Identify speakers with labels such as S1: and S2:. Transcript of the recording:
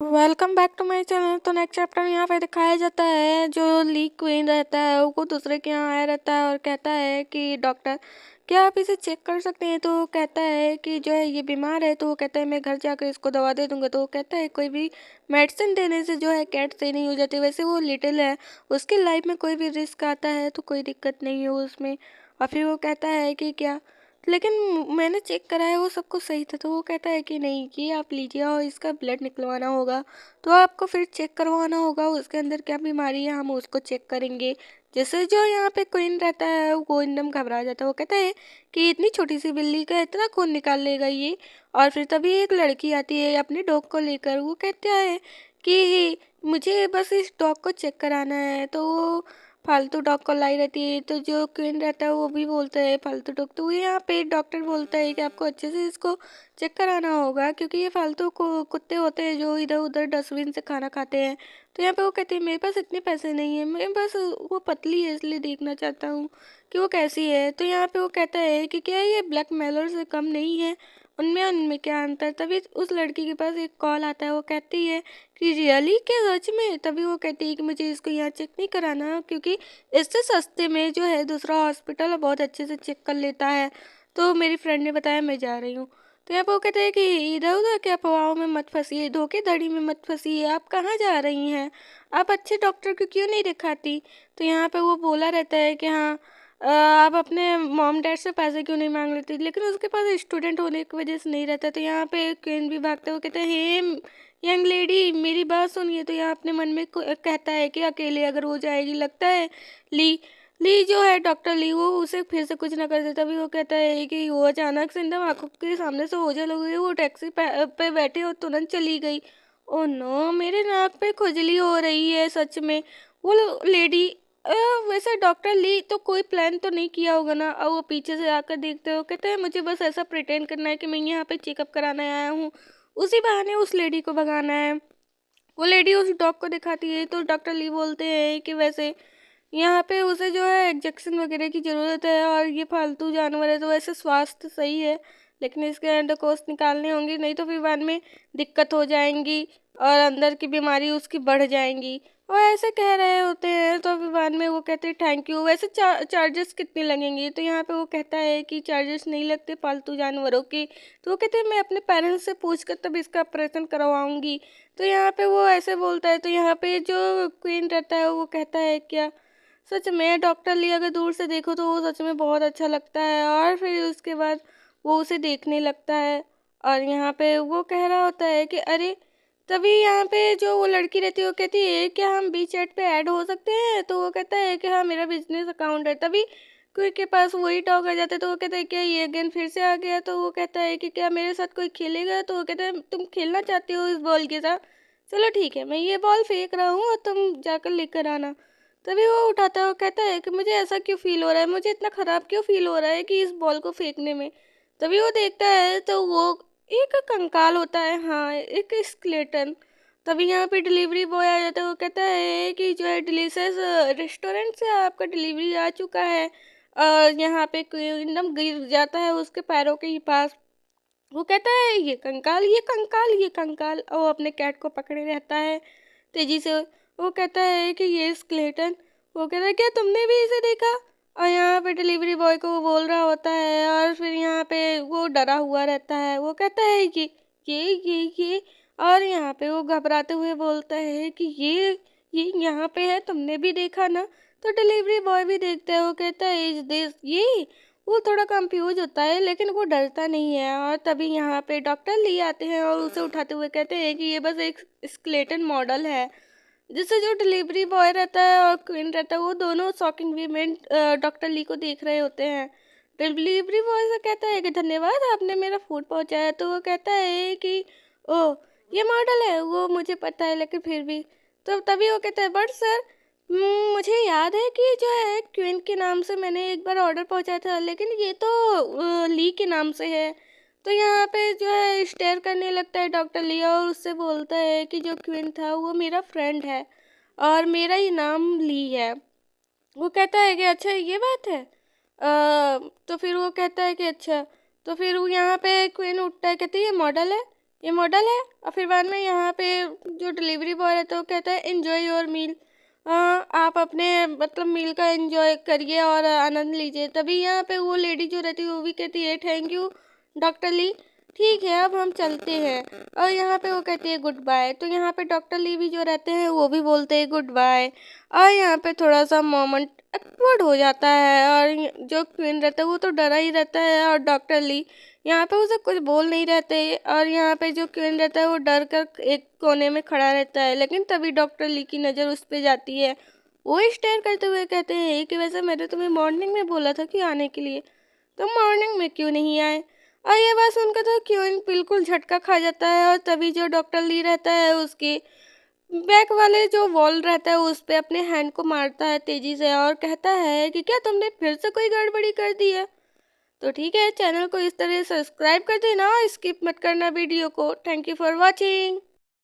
S1: Welcome back to my channel. तो next chapter में यहाँ पे दिखाया जाता है जो ली क्वीन रहता है वो दूसरे के यहाँ आया रहता है और कहता है कि डॉक्टर क्या आप इसे चेक कर सकते हैं। तो वो कहता है कि जो है ये बीमार है। तो वो कहता है मैं घर जाकर इसको दवा दे दूंगा। तो वो कहता है कोई भी मेडिसिन देने से जो है कैट सही नहीं हो जाती। वैसे वो लिटिल है, उसकी लाइफ में कोई भी रिस्क आता है तो कोई दिक्कत नहीं है उसमें। और फिर वो कहता है कि क्या, लेकिन मैंने चेक कराया वो सब कुछ सही था। तो वो कहता है कि नहीं ये आप लीजिए और इसका ब्लड निकलवाना होगा। तो आपको फिर चेक करवाना होगा उसके अंदर क्या बीमारी है, हम उसको चेक करेंगे। जैसे जो यहाँ पे क्वीन रहता है वो एकदम घबरा जाता है। वो कहता है कि इतनी छोटी सी बिल्ली का इतना खून निकाल लेगा ये। और फिर तभी एक लड़की आती है अपने डॉग को लेकर। वो कहता है कि मुझे बस इस डॉग को चेक कराना है। तो वो फालतू डॉग को लाई रहती है। तो जो क्वीन रहता है वो भी बोलता है फालतू डॉग। तो यहाँ पे डॉक्टर बोलता है कि आपको अच्छे से इसको चेक कराना होगा क्योंकि ये फालतू को कुत्ते होते हैं जो इधर उधर डस्टबिन से खाना खाते हैं। तो यहाँ पे वो कहती है मेरे पास इतने पैसे नहीं है, मैं बस वो पतली है इसलिए देखना चाहता हूँ कि वो कैसी है। तो यहाँ पे वो कहता है कि क्या ये ब्लैक मेलर से कम नहीं है, उनमें उनमें क्या अंतर। तभी उस लड़की के पास एक कॉल आता है। वो कहती है कि रियली क्या सच में। तभी वो कहती है कि मुझे इसको यहाँ चेक नहीं कराना क्योंकि इससे सस्ते में जो है दूसरा हॉस्पिटल बहुत अच्छे से चेक कर लेता है। तो मेरी फ्रेंड ने बताया मैं जा रही हूँ। तो यहाँ पर वो कहते हैं कि इधर उधर के अफवाहों में मत फंसिए, धोखेधड़ी में मत फंसिए, आप कहाँ जा रही हैं, आप अच्छे डॉक्टर को क्यों नहीं दिखाती। तो यहाँ पे वो बोला रहता है कि हाँ आप अपने मॉम डैड से पैसे क्यों नहीं मांग लेती, लेकिन उसके पास स्टूडेंट होने की वजह से नहीं रहता। तो यहाँ पे क्वीन भी भागते हुए कहते हैं हे यंग लेडी मेरी बात सुनिए। तो यहाँ अपने मन में कहता है कि अकेले अगर हो जाएगी, लगता है ली ली जो है डॉक्टर ली वो उसे फिर से कुछ ना कर देता। भी वो कहता है कि वो अचानक से एकदम आंखों के सामने से ओझल हो गई। वो टैक्सी पे बैठे और तुरंत चली गई। ओ नो मेरे नाक पे खुजली हो रही है सच में। वो लेडी वैसे डॉक्टर ली तो कोई प्लान तो नहीं किया होगा ना। और वो पीछे से आकर देखते हो कहते हैं मुझे बस ऐसा प्रिटेंड करना है कि मैं यहाँ पे चेकअप कराने आया हूँ, उसी बहाने उस लेडी को भगाना है। वो लेडी उस डॉग को दिखाती है तो डॉक्टर ली बोलते हैं कि वैसे यहाँ पे उसे जो है इंजेक्शन वगैरह की ज़रूरत है और ये फालतू जानवर है तो वैसे स्वास्थ्य सही है, लेकिन इसके एंडोकोस्ट निकालने होंगे नहीं तो फिर बाद में दिक्कत हो जाएंगी और अंदर की बीमारी उसकी बढ़ जाएंगी। और ऐसे कह रहे होते हैं तो फिर बाद में वो कहते हैं थैंक यू। वैसे चार्जेस कितने लगेंगे। तो यहाँ पे वो कहता है कि चार्जेस नहीं लगते पालतू जानवरों के। तो वो कहते हैं मैं अपने पेरेंट्स से पूछ कर तब इसका ऑपरेशन करवाऊंगी। तो यहाँ पे वो ऐसे बोलता है। तो यहाँ पे जो क्वीन रहता है वो कहता है क्या सच में डॉक्टर ली अगर दूर से देखो तो वो सच में बहुत अच्छा लगता है। और फिर उसके बाद वो उसे देखने लगता है और यहाँ पे वो कह रहा होता है कि अरे, तभी यहाँ पे जो वो लड़की रहती है वो कहती है क्या हम बी चैट पे ऐड हो सकते हैं। तो वो कहता है कि हाँ मेरा बिजनेस अकाउंट है। तभी कोई के पास वही डॉग आ जाता है। तो वो कहता है क्या ये अगेन फिर से आ गया। तो वो कहता है कि क्या मेरे साथ कोई खेलेगा। तो वो कहता है तुम खेलना चाहती हो इस बॉल के साथ, चलो ठीक है मैं ये बॉल फेंक रहा हूँ और तुम जाकर लेकर आना। तभी वो उठाता है और कहता है कि मुझे ऐसा क्यों फील हो रहा है, मुझे इतना ख़राब क्यों फील हो रहा है कि इस बॉल को फेंकने में। तभी वो देखता है तो वो एक कंकाल होता है, हाँ एक स्केलेटन। तभी यहाँ पे डिलीवरी बॉय आ जाता है। वो कहता है कि जो है डिलीशियस रेस्टोरेंट से आपका डिलीवरी आ चुका है। और यहाँ पे कोई एकदम गिर जाता है उसके पैरों के ही पास। वो कहता है ये कंकाल ये कंकाल ये कंकाल। और वो अपने कैट को पकड़े रहता है तेजी से। वो कहता है कि ये स्केलेटन। वो कहता है क्या तुमने भी इसे देखा। और यहाँ पे डिलीवरी बॉय को वो बोल रहा होता है और फिर यहाँ पे वो डरा हुआ रहता है। वो कहता है कि ये और यहाँ पे वो घबराते हुए बोलता है कि ये यहाँ पे है तुमने भी देखा ना। तो डिलीवरी बॉय भी देखता है। वो कहता है इज दिस ये। वो थोड़ा कंफ्यूज होता है लेकिन वो डरता नहीं है। और तभी यहाँ पे डॉक्टर ली आते हैं और उसे उठाते हुए कहते हैं कि ये बस एक स्केलेटन मॉडल है। जिससे जो डिलीवरी बॉय रहता है और क्वीन रहता है वो दोनों शॉकिंग वीमेंट डॉक्टर ली को देख रहे होते हैं। डिलीवरी बॉय से कहता है कि धन्यवाद आपने मेरा फूड पहुंचाया। तो वो कहता है कि ओ ये मॉडल है, वो मुझे पता है लेकिन फिर भी। तो तभी वो कहता है बट सर मुझे याद है कि जो है क्वीन के नाम से मैंने एक बार ऑर्डर पहुंचाया था लेकिन ये तो ली के नाम से है। तो यहाँ पे जो है स्टेयर करने लगता है डॉक्टर ली और उससे बोलता है कि जो क्वीन था वो मेरा फ्रेंड है और मेरा ही नाम ली है। वो कहता है कि अच्छा ये बात है। तो फिर वो कहता है कि अच्छा। तो फिर वो यहाँ पे क्वीन उठता है कहती है ये मॉडल है, ये मॉडल है। और फिर बाद में यहाँ पे जो डिलीवरी बॉय रहता है वो कहता है एंजॉय योर मील, आप अपने मतलब मील का एंजॉय करिए और आनंद लीजिए। तभी यहाँ पे वो लेडी जो रहती है वो भी कहती है थैंक यू डॉक्टर ली, ठीक है अब हम चलते हैं। और यहाँ पे वो कहती है गुड बाय। तो यहाँ पे डॉक्टर ली भी जो रहते हैं वो भी बोलते हैं गुड बाय। और यहाँ पे थोड़ा सा मोमेंट एक्वर्ड हो जाता है और जो क्वीन रहता है वो तो डरा ही रहता है और डॉक्टर ली यहाँ पे उसे कुछ बोल नहीं रहते। और यहाँ पे जो क्वीन रहता है वो डर कर एक कोने में खड़ा रहता है। लेकिन तभी डॉक्टर ली की नज़र उस पे जाती है। वो स्टेयर करते हुए कहते हैं कि वैसे मैंने तुम्हें मॉर्निंग में बोला था कि आने के लिए, तो मॉर्निंग में क्यों नहीं आए। और ये बात सुनकर तो क्वीन बिल्कुल झटका खा जाता है। और तभी जो डॉक्टर ली रहता है उसके बैक वाले जो वॉल रहता है उस पे अपने हैंड को मारता है तेजी से और कहता है कि क्या तुमने फिर से कोई गड़बड़ी कर दी है। तो ठीक है, चैनल को इस तरह सब्सक्राइब कर देना और स्किप मत करना वीडियो को। Thank you for watching.